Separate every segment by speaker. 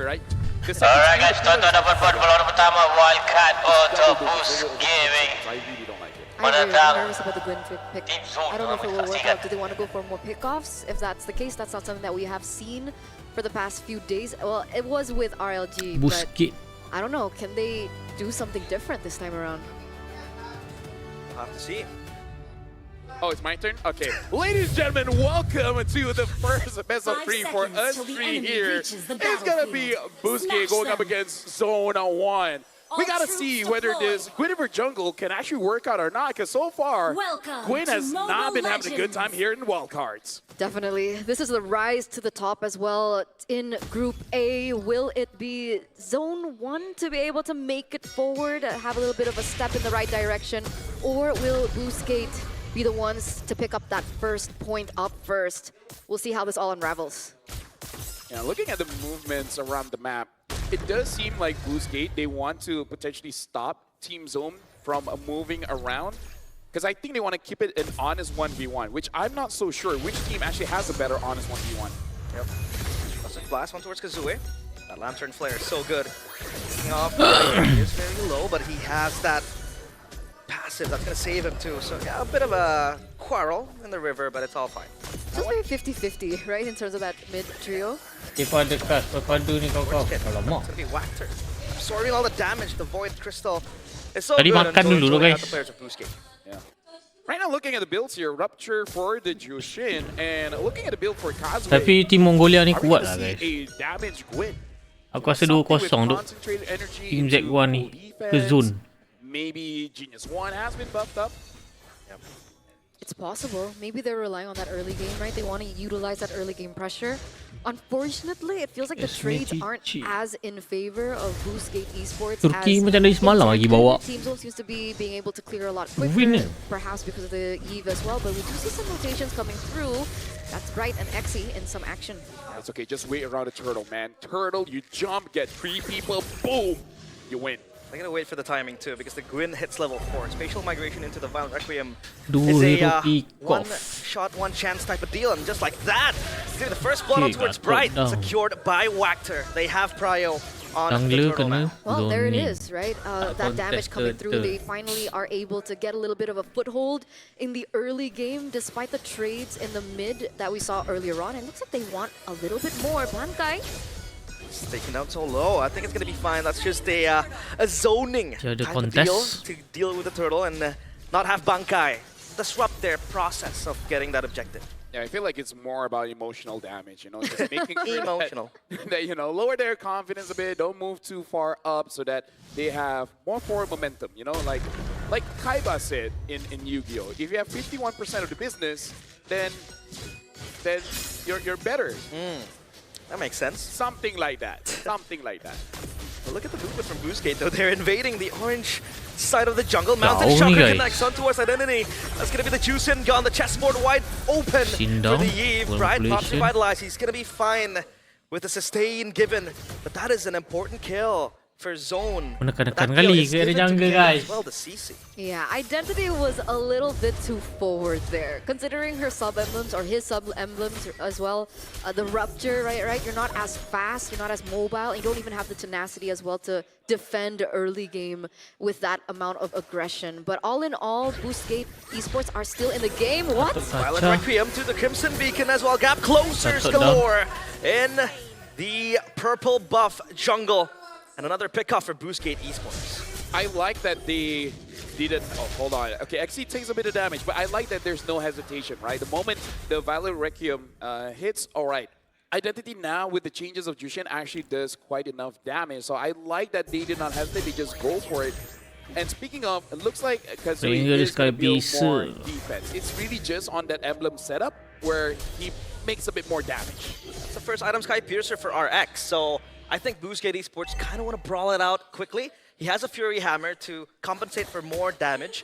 Speaker 1: over, right?
Speaker 2: Alright guys, Toto dapat buat peluru pertama Wildcat untuk boost gaming.
Speaker 1: I really don't like it.
Speaker 3: I'm very nervous about the Gwyn pick.
Speaker 2: Team Zone
Speaker 3: I don't know if it will work
Speaker 2: menyaksikan.
Speaker 3: out. Do they want to go for more pickoffs? If that's the case, that's not something that we have seen for the past few days. Well, it was with RLG, but
Speaker 4: Busquets.
Speaker 3: I don't know. Can they do something different this time around?
Speaker 5: We'll have to see.
Speaker 1: Oh, it's my turn? Okay. Ladies and gentlemen, welcome to the first best of 3 for us 3 here. It's gonna be Busquets going up against Zone 1. We gotta see whether this Guinevere jungle can actually work out or not, because so far, Gwyn has not been having a good time here in wildcards.
Speaker 3: Definitely. This is the rise to the top as well in Group A. Will it be Zone 1 to be able to make it forward, have a little bit of a step in the right direction, or will Busquets be the ones to pick up that first point up first? We'll see how this all unravels.
Speaker 1: Yeah, looking at the movements around the map, it does seem like Busquets, they want to potentially stop Team Zone from moving around, because I think they want to keep it an honest 1v1, which I'm not so sure which team actually has a better honest 1v1.
Speaker 5: Yep. Busting blast, one towards Kazue. That Lantern Flare is so good. Kicking off, he is very low, but he has that passive that's going to save him too. So yeah, a bit of a quarrel in the river, but it's all fine.
Speaker 3: Just very 50-50, right, in terms of that mid trio.
Speaker 4: Daripada dekat padu ni kau.
Speaker 5: It's
Speaker 4: Alamak.
Speaker 5: going to be Whacker. Absorbing all the damage, the Void Crystal. It's so
Speaker 4: Tadi
Speaker 5: good
Speaker 4: makan
Speaker 5: until
Speaker 4: dulu,
Speaker 5: joining out
Speaker 4: guys.
Speaker 5: the players of Busquets.
Speaker 1: Yeah. Right now, looking at the builds here, Rupture for the Jushin, and looking at the build for Kazue.
Speaker 4: Tapi tim Mongolia ni
Speaker 1: are we
Speaker 4: kuat
Speaker 1: gonna
Speaker 4: lah
Speaker 1: see
Speaker 4: guys.
Speaker 1: a damaged Gwyn?
Speaker 4: Aku rasa 2-0 tu
Speaker 1: Concentrated energy
Speaker 4: Team
Speaker 1: into
Speaker 4: Z1 ni
Speaker 1: full
Speaker 4: ke
Speaker 1: defense.
Speaker 4: zone.
Speaker 1: Maybe Genius 1 has been buffed up.
Speaker 3: It's possible. Maybe they're relying on that early game, right? They want to utilize that early game pressure. Unfortunately, it feels like the
Speaker 4: Yes,
Speaker 3: trades
Speaker 4: Magic
Speaker 3: aren't
Speaker 4: Chi.
Speaker 3: as in favor of Busquets Esports.
Speaker 4: Turki
Speaker 3: as
Speaker 4: macam dari semalam lagi bawa.
Speaker 3: Team Zone seems to be being able to clear a lot
Speaker 4: Win
Speaker 3: quicker,
Speaker 4: eh.
Speaker 3: perhaps because of the Eve as well. But we do see some rotations coming through. That's Bright and Exy in some action.
Speaker 1: That's okay, just wait around the turtle, man. Turtle, you jump, get 3 people, boom, you win.
Speaker 5: They're going to wait for the timing too, because the Gwyn hits level 4. Spatial migration into the Violent Requiem
Speaker 4: Dua
Speaker 5: is
Speaker 4: hero
Speaker 5: a
Speaker 4: pick
Speaker 5: one
Speaker 4: off.
Speaker 5: shot, one chance type of deal. And just like that, it's gonna be the first blood
Speaker 4: Okay,
Speaker 5: towards
Speaker 4: got
Speaker 5: Bright,
Speaker 4: put down.
Speaker 5: secured by Wactor. They have prio on the
Speaker 4: Jungler
Speaker 5: turtle
Speaker 4: kena
Speaker 5: now.
Speaker 3: Well, there it
Speaker 4: zone ni.
Speaker 3: is, right? That damage coming through. They finally are able to get a little bit of a foothold in the early game, despite the trades in the mid that we saw earlier on. It looks like they want a little bit more. Bankai.
Speaker 5: It's taken down so low. I think it's gonna be fine. That's just a zoning
Speaker 4: So the
Speaker 5: type of deal
Speaker 4: contest.
Speaker 5: to deal with the turtle and not have Bankai disrupt their process of getting that objective.
Speaker 1: Yeah, I feel like it's more about emotional damage, you know, just making sure
Speaker 5: Emotional.
Speaker 1: that, you know, lower their confidence a bit, don't move too far up so that they have more forward momentum, you know, like Kaiba said in Yu-Gi-Oh! If you have 51% of the business, then you're better.
Speaker 5: That makes sense.
Speaker 1: Something like that. Something like that.
Speaker 5: But look at the movement from Busquets though. They're invading the orange side of the jungle. Mountain
Speaker 4: Down,
Speaker 5: Shocker
Speaker 4: guys.
Speaker 5: connects on towards Identity. That's gonna be the Juicin gone. The chessboard wide open
Speaker 4: Sindang,
Speaker 5: for the Eve. Right, not
Speaker 4: manipulation.
Speaker 5: revitalized. He's gonna be fine with the sustain given. But that is an important kill for Zone.
Speaker 4: Menekan-nekan
Speaker 5: But that
Speaker 4: kali
Speaker 5: kill is
Speaker 4: ke ada
Speaker 5: given to
Speaker 4: jungle,
Speaker 5: Kim
Speaker 4: guys.
Speaker 5: as well, the CC.
Speaker 3: Yeah, Identity was a little bit too forward there, considering her sub-emblems or his sub-emblems as well. The Rupture, right? You're not as fast, you're not as mobile, and you don't even have the tenacity as well to defend early game with that amount of aggression. But all in all, Busquets Esports are still in the game. What?
Speaker 5: Violent
Speaker 4: Kaca.
Speaker 5: Requiem to the Crimson Beacon as well. Gap closers
Speaker 4: That's down.
Speaker 5: galore in the purple buff jungle. And another pickoff for Busquets Esports.
Speaker 1: I like that they didn't. Oh, hold on. Okay, XC takes a bit of damage, but I like that there's no hesitation, right? The moment the Violent Requiem hits, all right. Identity now with the changes of Jushin actually does quite enough damage. So I like that they did not hesitate, they just go for it. And speaking of, it looks like Kazui
Speaker 4: Ringer
Speaker 1: is going to build
Speaker 4: bisa.
Speaker 1: more defense. It's really just on that emblem setup where he makes a bit more damage.
Speaker 5: That's the first item Sky Piercer for RX. So I think Busquets Esports kind of want to brawl it out quickly. He has a Fury Hammer to compensate for more damage.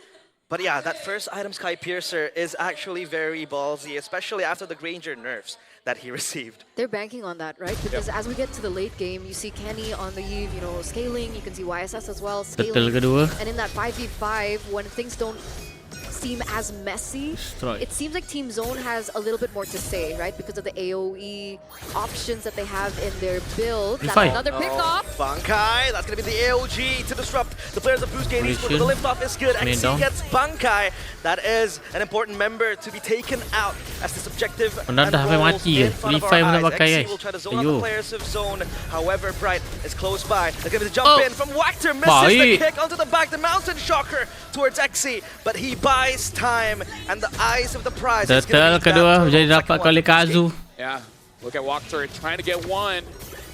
Speaker 5: But yeah, that first item Sky Piercer is actually very ballsy, especially after the Granger nerfs that he received.
Speaker 3: They're banking on that, right? Because as we get to the late game, you see Kenny on the Eve, you know, scaling. You can see YSS as well,
Speaker 4: Betul
Speaker 3: scaling.
Speaker 4: kedua.
Speaker 3: And in that 5v5, when things don't seem as messy.
Speaker 4: Destroy.
Speaker 3: It seems like Team Zone has a little bit more to say, right? Because of the AoE options that they have in their build. That's
Speaker 4: Fine.
Speaker 3: another pick
Speaker 5: Oh,
Speaker 3: off.
Speaker 5: Bankai, that's going to be the AOG to disrupt the players of Boostgate Esports. The lift off is good.
Speaker 4: Main
Speaker 5: XC
Speaker 4: down.
Speaker 5: gets Bankai. That is an important member to be taken out as this objective
Speaker 4: Dah dah sampai mati ke?
Speaker 5: in front of our
Speaker 4: Revive nak
Speaker 5: eyes.
Speaker 4: pakai,
Speaker 5: XC
Speaker 4: guys.
Speaker 5: will try to zone out
Speaker 4: Ayo.
Speaker 5: the players of Zone. However, Bright is close by. They're going to jump
Speaker 4: Oh.
Speaker 5: in from Wactor. Misses the
Speaker 4: Baik.
Speaker 5: kick onto the back. The Mountain Shocker towards XC. But he buys time. And the eyes of the prize is
Speaker 4: Turtle
Speaker 5: going to be
Speaker 4: kedua jadi dapat oleh Kazu.
Speaker 1: Yeah, look at Walker trying to get one.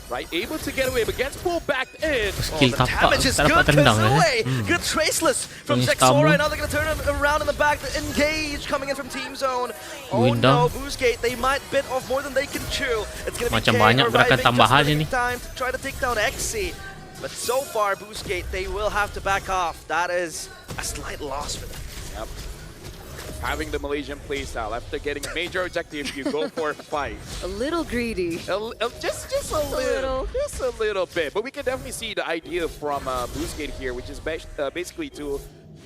Speaker 1: Right, able to get away, but gets pulled back in.
Speaker 4: Skill
Speaker 5: the
Speaker 4: tapak
Speaker 5: damage is
Speaker 4: tak dapat
Speaker 5: good,
Speaker 4: tendang
Speaker 5: Kazooie.
Speaker 4: eh.
Speaker 5: Good traceless from
Speaker 4: Tulis
Speaker 5: Zexora.
Speaker 4: tamu.
Speaker 5: Now they're going to turn him around in the back. The engage coming in from Team Zone. Oh
Speaker 4: Win
Speaker 5: no,
Speaker 4: down.
Speaker 5: Boostgate, they might bit off more than they can chew. It's going to be
Speaker 4: Macam
Speaker 5: K
Speaker 4: banyak gerakan
Speaker 5: arriving
Speaker 4: tambahan
Speaker 5: just
Speaker 4: ini.
Speaker 5: in time to try to take down XC. But so far, Boostgate, they will have to back off. That is a slight loss for them.
Speaker 1: Yep. Having the Malaysian playstyle after getting a major objective, you go for a fight.
Speaker 3: A little greedy.
Speaker 1: Just a little bit. But we can definitely see the idea from Boostgate here, which is basically to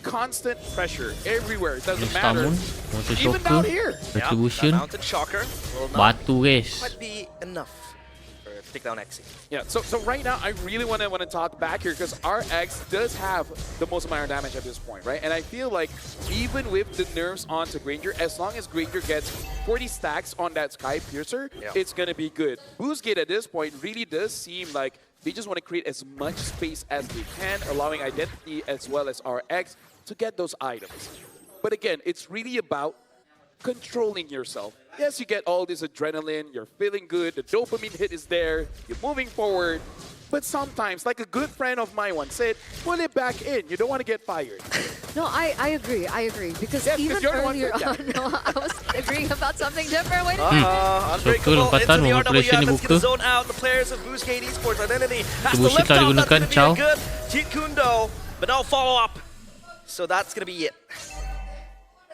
Speaker 1: constant pressure everywhere. It doesn't matter.
Speaker 4: Stamun, Motor
Speaker 1: Even down
Speaker 4: Shocker,
Speaker 1: here.
Speaker 4: Retribution,
Speaker 5: That Mountain Shocker will not
Speaker 4: batu guys.
Speaker 5: quite be enough to take down XC.
Speaker 1: Yeah, so right now I really want to talk back here because RX does have the most amount of damage at this point, right? And I feel like even with the nerfs onto Granger, as long as Granger gets 40 stacks on that Sky Piercer,
Speaker 5: Yeah.
Speaker 1: it's gonna be good. Boostgate at this point really does seem like they just want to create as much space as they can, allowing Identity as well as RX to get those items. But again, it's really about controlling yourself. Yes, you get all this adrenaline, you're feeling good, the dopamine hit is there, you're moving forward. But sometimes, like a good friend of mine once said, pull it back in. You don't want to get fired.
Speaker 3: No, I agree. Because
Speaker 1: Yes, 'cause
Speaker 3: even
Speaker 1: you're the one
Speaker 3: earlier
Speaker 1: who
Speaker 3: on,
Speaker 1: said
Speaker 3: no, I was agreeing about something different. Wait a
Speaker 4: Hmm.
Speaker 3: minute.
Speaker 5: Unbreakable
Speaker 4: lompatan,
Speaker 5: into the
Speaker 4: manipulation
Speaker 5: RWM. It's
Speaker 4: dibuka.
Speaker 5: going to zone out the players of Boostgate Esports. Identity has to
Speaker 4: Distribution
Speaker 5: lift
Speaker 4: telah
Speaker 5: off. That's
Speaker 4: digunakan,
Speaker 5: going to be
Speaker 4: ciao.
Speaker 5: a good Jeet Kundo, but no follow-up. So that's going to be it.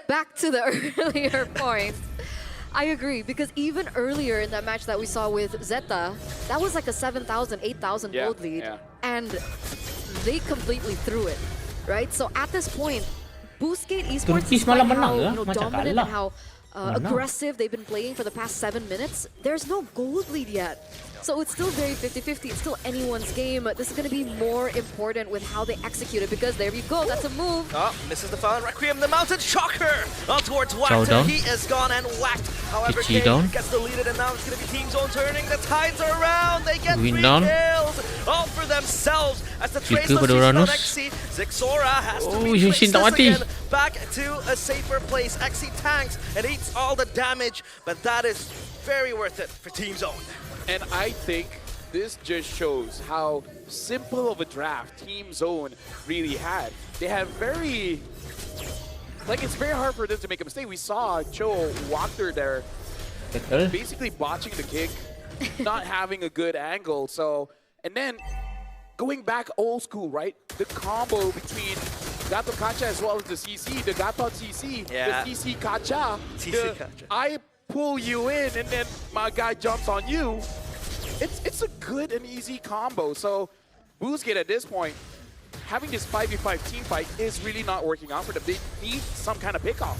Speaker 3: Back to the earlier point. I agree, because even earlier in that match that we saw with Zeta, that was like a 7,000, 8,000
Speaker 1: Yeah,
Speaker 3: gold lead.
Speaker 1: yeah.
Speaker 3: And they completely threw it, right? So at this point, Boostgate Esports,
Speaker 4: Turkish
Speaker 3: despite
Speaker 4: malah menang
Speaker 3: how
Speaker 4: ke? Macam
Speaker 3: dominant
Speaker 4: kalah.
Speaker 3: and how
Speaker 4: Menang.
Speaker 3: aggressive they've been playing for the past 7 minutes, there's no gold lead yet. So it's still very 50-50. It's still anyone's game. This is going to be more important with how they execute it, because there you go. That's a move.
Speaker 5: Oh, misses the foul. Requiem, the Mountain Shocker. On towards
Speaker 4: Chow
Speaker 5: Wactor.
Speaker 4: down.
Speaker 5: He is gone and whacked. However,
Speaker 4: Ichi
Speaker 5: K
Speaker 4: down.
Speaker 5: gets the lead, and now it's going to be Team Zone turning. The tides are around. They get
Speaker 4: Win
Speaker 5: 3
Speaker 4: down.
Speaker 5: kills. All for themselves. As the
Speaker 4: Kill
Speaker 5: traceless
Speaker 4: pada
Speaker 5: uses on
Speaker 4: Uranus.
Speaker 5: XC. Zexora has to
Speaker 4: Oh,
Speaker 5: be
Speaker 4: Yushin tak
Speaker 5: traceless
Speaker 4: mati.
Speaker 5: again. Back to a safer place. XC tanks and eats all the damage. But that is very worth it for Team Zone.
Speaker 1: And I think this just shows how simple of a draft Team Zone really had. They have very, like, it's very hard for them to make a mistake. We saw Cho Walker there
Speaker 4: Betul.
Speaker 1: basically botching the kick, not having a good angle. So, and then going back old school, right? The combo between Gato Kacha as well as the CC, the Gato CC,
Speaker 5: Yeah.
Speaker 1: the CC Kacha,
Speaker 5: CC
Speaker 1: the
Speaker 5: Kacha.
Speaker 1: I pull you in and then my guy jumps on you. It's a good and easy combo. So Boostgate at this point, having this 5v5 team fight is really not working out for them. They need some kind of pickoff.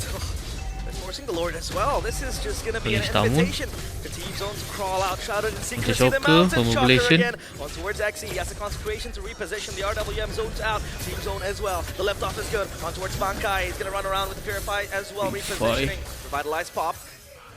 Speaker 5: They're forcing the Lord as well. This is just going to be an
Speaker 4: Police down.
Speaker 5: invitation for Team Zone to crawl out, shrouded in secrecy.
Speaker 4: Shocker,
Speaker 5: The Mountain Shocker
Speaker 4: mobilization.
Speaker 5: again on towards XE. He has the consecration to reposition. The RWM zones out. Team Zone as well. The left off is good. On towards Bankai. He's going to run around with the Purify as well. Repositioning. Revitalize Pop.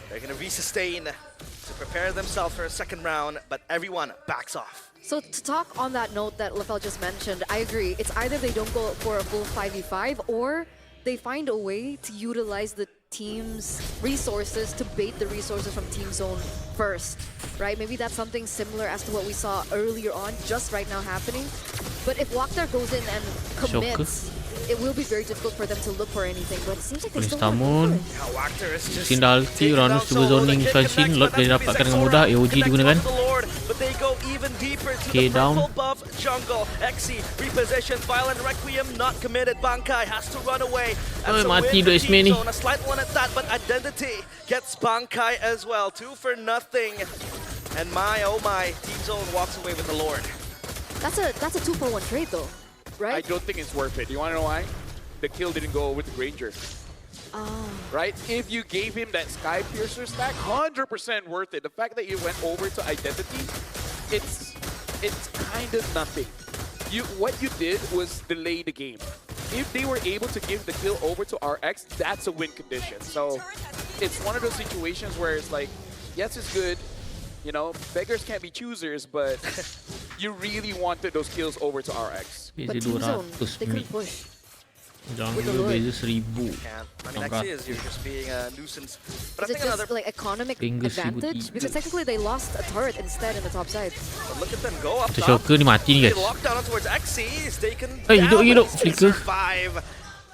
Speaker 5: They're going to resustain to prepare themselves for a second round, but everyone backs off.
Speaker 3: So to talk on that note that Lafel just mentioned, I agree. It's either they don't go for a full 5v5 or they find a way to utilize the team's resources to bait the resources from Team Zone first, right? Maybe that's something similar as to what we saw earlier on, just right now happening. But if Waktar goes in and commits, it will be very difficult for them to look for anything. But it seems like they
Speaker 4: Polis
Speaker 3: still want to
Speaker 4: Tamun.
Speaker 3: go for it.
Speaker 5: Now Wactor is just
Speaker 4: Sin dah ulti,
Speaker 5: taking
Speaker 4: Uranus
Speaker 5: down
Speaker 4: cuba
Speaker 5: solo.
Speaker 4: zoning
Speaker 5: The kick
Speaker 4: Shanxin,
Speaker 5: connects,
Speaker 4: Lot
Speaker 5: but
Speaker 4: dia
Speaker 5: that's
Speaker 4: dapatkan
Speaker 5: gonna
Speaker 4: dengan
Speaker 5: be
Speaker 4: mudah,
Speaker 5: Zexora.
Speaker 4: AOG
Speaker 5: Connects
Speaker 4: digunakan.
Speaker 5: onto the Lord, but they go even deeper to
Speaker 4: K
Speaker 5: the
Speaker 4: down.
Speaker 5: purple buff jungle. XE repositions, Violent Requiem not committed. Bankai has to run away. That's a
Speaker 4: mati
Speaker 5: win for
Speaker 4: duk
Speaker 5: Team
Speaker 4: Ismail ni.
Speaker 5: Zone. A slight one at that, but Identity gets Bankai as well. 2 for nothing. And my, oh my, Team Zone walks away with the Lord.
Speaker 3: That's a 2-for-1 trade though,
Speaker 1: I
Speaker 3: right?
Speaker 1: don't think it's worth it. You want to know why? The kill didn't go with the Granger. Right? If you gave him that Sky Piercer stack, 100% worth it. The fact that you went over to Identity, it's kind of nothing. What you did was delay the game. If they were able to give the kill over to RX, that's a win condition. So it's one of those situations where it's like, yes, it's good. You know, beggars can't be choosers, but you really wanted those kills over to RX.
Speaker 3: But
Speaker 4: Beza
Speaker 3: Team Zone,
Speaker 4: 200
Speaker 3: they
Speaker 4: mid.
Speaker 3: couldn't push.
Speaker 4: Jungle beza 1000.
Speaker 5: Can't. I mean, actually, is you're just being a nuisance. But I
Speaker 3: Is it
Speaker 5: think another.
Speaker 3: just like economic
Speaker 4: Tinggal
Speaker 3: advantage?
Speaker 4: 1003.
Speaker 3: Because technically they lost a turret instead in the top side.
Speaker 5: But look at them go up
Speaker 4: Tu
Speaker 5: top.
Speaker 4: Shocker ni mati ni
Speaker 5: They
Speaker 4: guys.
Speaker 5: lock down towards XC. He's taken
Speaker 4: Hey,
Speaker 5: down.
Speaker 4: hidup,
Speaker 5: but he's
Speaker 4: flicker.
Speaker 5: gonna survive.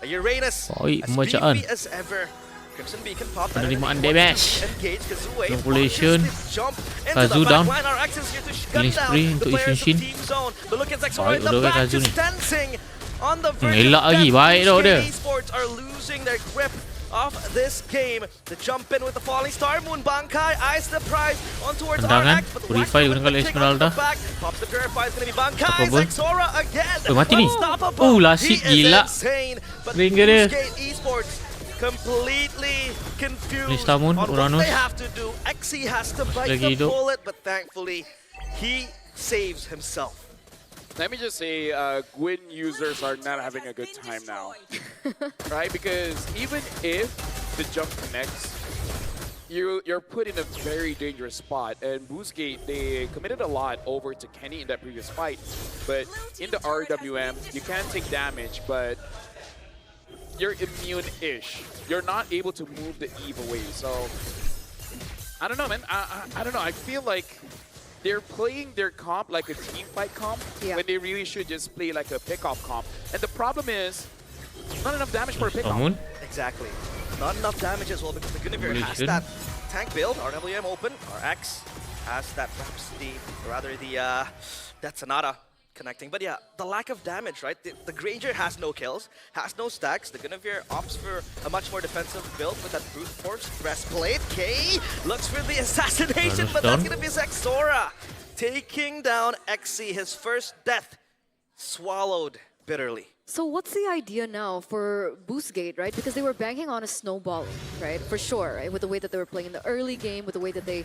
Speaker 5: A Uranus
Speaker 4: Baik
Speaker 5: as
Speaker 4: pembacaan.
Speaker 5: beefy as ever. Crimson Beacon popped out.
Speaker 4: Penerimaan
Speaker 5: and he
Speaker 4: damage.
Speaker 5: wants to engage Kazue.
Speaker 4: Manipulation.
Speaker 5: Watches this jump into
Speaker 4: Kazu
Speaker 5: the
Speaker 4: down.
Speaker 5: backline. RX is here to shut
Speaker 4: Killing
Speaker 5: down
Speaker 4: spree
Speaker 5: the
Speaker 4: untuk
Speaker 5: players of
Speaker 4: Ishin.
Speaker 5: Team Zone. But look at Zexora
Speaker 4: Baik
Speaker 5: in the
Speaker 4: udah
Speaker 5: back,
Speaker 4: Kazu
Speaker 5: just
Speaker 4: ni.
Speaker 5: dancing on the verge
Speaker 4: elak
Speaker 5: of
Speaker 4: lagi,
Speaker 5: death.
Speaker 4: baik tau dia.
Speaker 5: Esports are losing their grip of this game. The jump in with the falling star. Moon Bankai eyes the prize on towards
Speaker 4: Tendangan.
Speaker 5: RX. But the
Speaker 4: Purify
Speaker 5: Waxer with
Speaker 4: gunakan
Speaker 5: the kick
Speaker 4: Esmeralda.
Speaker 5: on the back. Pops the purify. It's gonna be Bankai.
Speaker 4: Apa, boy?
Speaker 5: Zexora again.
Speaker 4: Mati ni.
Speaker 5: Unstoppable.
Speaker 4: Lasik
Speaker 5: He is
Speaker 4: gila.
Speaker 5: insane. But
Speaker 4: Ringer dia.
Speaker 5: Boostgate Esports completely confused
Speaker 4: Listamun,
Speaker 5: on what
Speaker 4: Uranus.
Speaker 5: they have to do. XE has to bite
Speaker 4: Lagi
Speaker 5: the
Speaker 4: hidup.
Speaker 5: bullet, but thankfully he saves himself.
Speaker 1: Let me just say, Gwyn users are not having a good time now. Right? Because even if the jump connects, you're put in a very dangerous spot. And Boostgate, they committed a lot over to Kenny in that previous fight. But in the RWM, you can take damage, but you're immune-ish. You're not able to move the Eve away. So, I don't know, man. I don't know. I feel like they're playing their comp like a team fight comp when they really should just play like a pick-off comp. And the problem is, not enough damage for a pick-off.
Speaker 4: Bangun.
Speaker 5: Exactly. Not enough damage as well because the Guinevere has
Speaker 4: Relation.
Speaker 5: that tank build. RWM open. RX has that Rhapsody, or rather the that Sonata connecting. But yeah, the lack of damage, right? The Granger has no kills, has no stacks. The Guinevere opts for a much more defensive build with that brute force breastplate. K looks for the assassination, but that's gonna be Zexora taking down XC. His first death swallowed bitterly.
Speaker 3: So what's the idea now for Boostgate, right? Because they were banking on a snowball, right? For sure, right? With the way that they were playing in the early game, with the way that they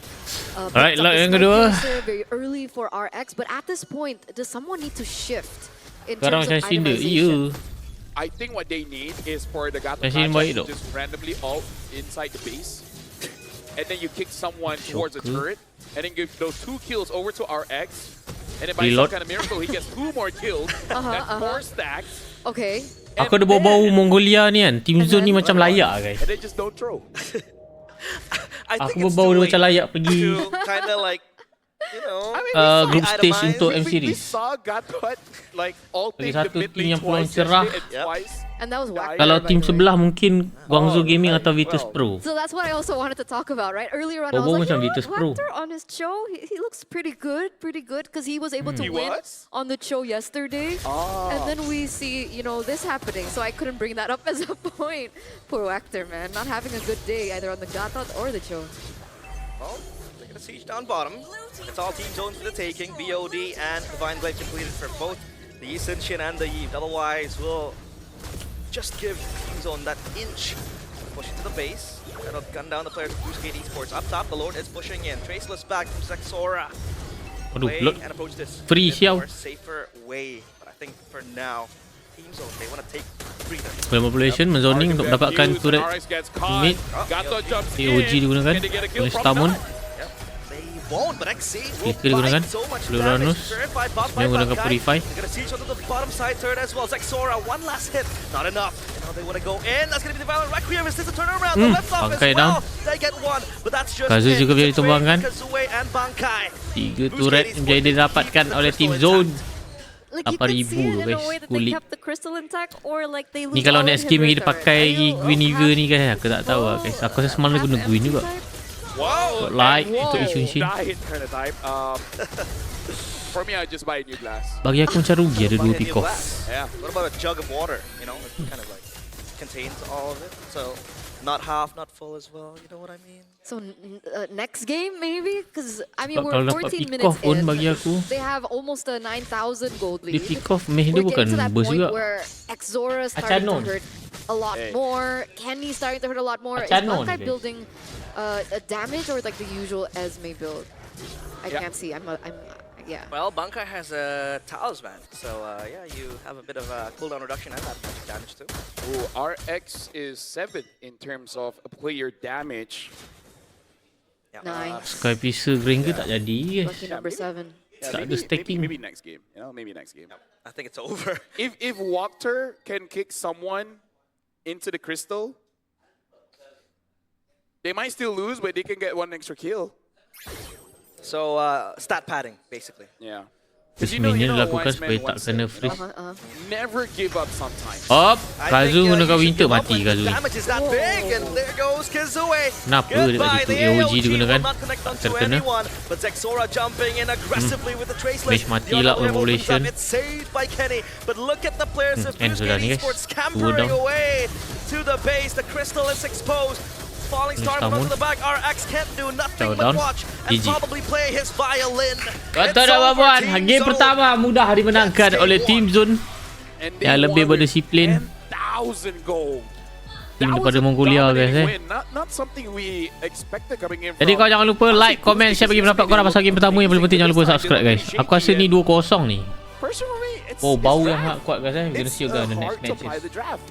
Speaker 4: Alright,
Speaker 3: built up the
Speaker 4: yang
Speaker 3: Sky
Speaker 4: kedua.
Speaker 3: Piercer very early for RX. But at this point, does someone need to shift in
Speaker 4: Sekarang
Speaker 3: terms of
Speaker 4: macam Cinder.
Speaker 3: itemization?
Speaker 4: Ya.
Speaker 1: I think what they need is for the Gato
Speaker 4: Masih baik
Speaker 1: to
Speaker 4: tu.
Speaker 1: just randomly ult inside the base. And then you kick someone towards the
Speaker 4: Shocker.
Speaker 1: turret. And then give those 2 kills over to RX. And then by
Speaker 4: Reload.
Speaker 1: some kind of miracle, he gets 2 more kills. That's 4 stacks.
Speaker 3: Okay.
Speaker 4: Aku ada bau-bau Mongolia ni kan. Team Zone ni macam layak guys.
Speaker 1: And they just don't throw.
Speaker 5: I
Speaker 4: Aku
Speaker 5: think it's
Speaker 4: berbau
Speaker 5: too
Speaker 4: dia macam
Speaker 5: late
Speaker 4: layak pergi.
Speaker 5: to kind of like, you know,
Speaker 1: I mean,
Speaker 4: Group stage
Speaker 5: itemize.
Speaker 4: untuk M
Speaker 1: we
Speaker 4: series.
Speaker 1: saw Gatot like ulting
Speaker 4: Lagi
Speaker 1: the
Speaker 4: satu
Speaker 1: mid
Speaker 4: team
Speaker 1: lane
Speaker 4: yang peluang
Speaker 1: twice
Speaker 4: cerah.
Speaker 1: yesterday and
Speaker 5: Yep.
Speaker 1: twice.
Speaker 3: And that was whack.
Speaker 4: Kalau
Speaker 3: by
Speaker 4: team
Speaker 3: the way.
Speaker 4: sebelah mungkin Guangzhou Gaming
Speaker 1: right.
Speaker 4: atau Vitus
Speaker 1: Well.
Speaker 4: Pro.
Speaker 3: So that's what I also wanted to talk about, right? Earlier on, I
Speaker 4: Bobo
Speaker 3: was like,
Speaker 4: macam
Speaker 3: you know
Speaker 4: Vitus
Speaker 3: what,
Speaker 4: Pro.
Speaker 3: Hector on his show, he looks pretty good, because he was able to
Speaker 1: He
Speaker 3: win
Speaker 1: was?
Speaker 3: on the show yesterday.
Speaker 1: Oh.
Speaker 3: And then we see, you know, this happening, so I couldn't bring that up as a point. Poor Hector, man, not having a good day either on the Gatot or the show.
Speaker 5: Well, they're gonna siege down bottom. It's all team zones for the taking. BOD and Divine Blade completed for both the Yi Shin and the Eve. Otherwise, we'll just give team zone that inch. Push into the base. That'll gun down the players of Boostgate Esports. Up top, the Lord is pushing in. Traceless back from Zexora.
Speaker 4: Aduh,
Speaker 5: Play
Speaker 4: Lord.
Speaker 5: and approach this
Speaker 4: Free
Speaker 5: in a
Speaker 4: siau.
Speaker 5: more safer way. But I think for now, team zone, they want to take breather.
Speaker 4: Manipulation, menzoning untuk mendapatkan
Speaker 1: Fuse,
Speaker 4: turret
Speaker 1: and RX gets caught.
Speaker 4: mid.
Speaker 1: Gatot jumps
Speaker 4: AOG
Speaker 1: in.
Speaker 4: digunakan
Speaker 1: Can they get a kill
Speaker 4: oleh
Speaker 1: from
Speaker 4: Stamon.
Speaker 1: that?
Speaker 5: Yep. They won't, but XC will
Speaker 4: Flicker digunakan
Speaker 5: bite so much
Speaker 4: oleh
Speaker 5: damage.
Speaker 4: Uranus.
Speaker 5: Verified bot by
Speaker 4: Yang menggunakan
Speaker 5: Bankai.
Speaker 4: Purify.
Speaker 5: They're gonna siege onto the bottom side turret as well. Zexora, one last hit, not enough. And now they want to go in. That's gonna be the Violent Requiem. Is this a turnaround? The left off as
Speaker 4: Bankai
Speaker 5: well.
Speaker 4: down.
Speaker 5: They get one, but that's just
Speaker 4: Kazu
Speaker 5: it.
Speaker 4: juga boleh
Speaker 5: It's a win
Speaker 4: ditumbangkan.
Speaker 5: for Kazue and Bankai.
Speaker 4: 3 turret menjadi didapatkan oleh Team Zone.
Speaker 3: Like you could see
Speaker 4: 8,000
Speaker 3: it in a
Speaker 4: guys,
Speaker 3: way that they
Speaker 4: kulit.
Speaker 3: kept the crystal intact, or like they lose
Speaker 4: Ni kalau
Speaker 3: all
Speaker 4: next game
Speaker 3: inhibitor
Speaker 4: dia pakai
Speaker 3: turret.
Speaker 4: Guinevere ni guys, aku tak tahu lah guys. Aku rasa semalam dia guna Gwyn juga.
Speaker 1: Wow.
Speaker 4: Like
Speaker 1: and
Speaker 4: untuk
Speaker 1: whoa,
Speaker 4: Ishin.
Speaker 1: diet kind of type. For me, I just buy a new glass.
Speaker 4: Bagi aku macam rugi ada 2
Speaker 5: Buy a new
Speaker 4: pick off.
Speaker 5: glass.
Speaker 1: Yeah.
Speaker 5: What about a jug of water? You know, it kind of like contains all of it. So not half, not full as well. You know what I mean?
Speaker 3: So next game maybe, because I mean
Speaker 4: Kalau
Speaker 3: we're
Speaker 4: dapat
Speaker 3: 14
Speaker 4: pick
Speaker 3: minutes
Speaker 4: off pun
Speaker 3: in.
Speaker 4: bagi aku.
Speaker 3: They have almost a 9,000 gold
Speaker 4: Dia
Speaker 3: lead.
Speaker 4: pick off meh dia
Speaker 3: We're
Speaker 4: bukan
Speaker 3: getting to that
Speaker 4: burst
Speaker 3: point
Speaker 4: juga.
Speaker 3: where Exora starting to
Speaker 4: Acanon.
Speaker 3: hurt. a lot
Speaker 1: Hey.
Speaker 3: more. Kenny's starting to hurt a lot more. Is
Speaker 4: Chano
Speaker 3: Bankai
Speaker 4: ni,
Speaker 3: building a damage or like the usual Esme build? I
Speaker 1: Yeah.
Speaker 3: can't see. Yeah.
Speaker 5: Well, Bankai has a talisman, so yeah, you have a bit of a cooldown reduction and that magic damage too.
Speaker 1: Ooh, RX is 7th in terms of player damage.
Speaker 5: Yeah.
Speaker 3: Nice.
Speaker 4: Sky Piercer green ke tak jadi guys.
Speaker 3: Lucky number 7.
Speaker 1: Yeah,
Speaker 4: Tak ada stacking.
Speaker 1: maybe next game. You know, maybe next game.
Speaker 5: I think it's over.
Speaker 1: If Walker can kick someone into the crystal, they might still lose, but they can get one extra kill.
Speaker 5: So stat padding, basically.
Speaker 1: Yeah.
Speaker 4: Terus
Speaker 1: you know
Speaker 4: minion
Speaker 1: a
Speaker 4: dilakukan
Speaker 1: wise
Speaker 4: supaya
Speaker 1: man
Speaker 4: tak
Speaker 1: once
Speaker 4: kena
Speaker 1: said,
Speaker 4: freeze.
Speaker 1: never give up sometimes.
Speaker 4: Hop,
Speaker 5: I
Speaker 4: Kazu
Speaker 5: think,
Speaker 4: gunakan
Speaker 5: you should
Speaker 4: Winter
Speaker 5: give up
Speaker 4: mati
Speaker 5: when the
Speaker 4: Kazu ni.
Speaker 5: damage is that big, and there goes Kizue.
Speaker 4: Kenapa dia tak
Speaker 5: Goodbye.
Speaker 4: gitu?
Speaker 5: The
Speaker 4: AOG
Speaker 5: AOG
Speaker 4: dia gunakan.
Speaker 5: will not connect
Speaker 4: Tak
Speaker 5: onto
Speaker 4: terkena.
Speaker 5: anyone, but Zexora jumping in aggressively with the traceless.
Speaker 4: Mesh mati
Speaker 5: The
Speaker 4: lah
Speaker 5: other wave opens
Speaker 4: population.
Speaker 5: up. It's saved by Kenny, but look at the players of
Speaker 4: end sudah ni,
Speaker 5: Busquets
Speaker 4: guys.
Speaker 5: Esports
Speaker 4: 2
Speaker 5: scampering
Speaker 4: down.
Speaker 5: away to the base. The crystal is exposed. Falling star
Speaker 4: Stamun.
Speaker 5: onto the back. RX can't do nothing
Speaker 4: Jauh
Speaker 5: but
Speaker 4: down.
Speaker 5: watch and
Speaker 4: GG.
Speaker 5: probably play his violin.
Speaker 4: Kata
Speaker 5: It's
Speaker 4: dah
Speaker 5: over,
Speaker 4: puan,
Speaker 5: Team
Speaker 4: game
Speaker 5: Zone.
Speaker 4: pertama mudah dimenangkan
Speaker 5: Yes,
Speaker 4: oleh
Speaker 5: they
Speaker 4: Team
Speaker 5: won.
Speaker 4: Zone
Speaker 1: And they
Speaker 4: yang lebih
Speaker 1: won with
Speaker 4: berdisiplin.
Speaker 1: 10,000 gold.
Speaker 4: Tim
Speaker 1: That was
Speaker 4: daripada
Speaker 1: a
Speaker 4: Mongolia guys
Speaker 1: dominating win. Not something we expected coming in
Speaker 4: Jadi
Speaker 1: from.
Speaker 4: kau jangan lupa like, komen, share bagi pendapat korang pasal game pertama. Yang paling penting jangan lupa subscribe guys. Aku rasa ni 2-0 ni.
Speaker 1: Personally, it's
Speaker 4: Oh, bau
Speaker 1: it's
Speaker 4: yang
Speaker 1: draft.
Speaker 4: sangat kuat guys. We're gonna
Speaker 1: It's
Speaker 4: see you guys in the
Speaker 1: hard
Speaker 4: next
Speaker 1: to play
Speaker 4: matches.
Speaker 1: the draft.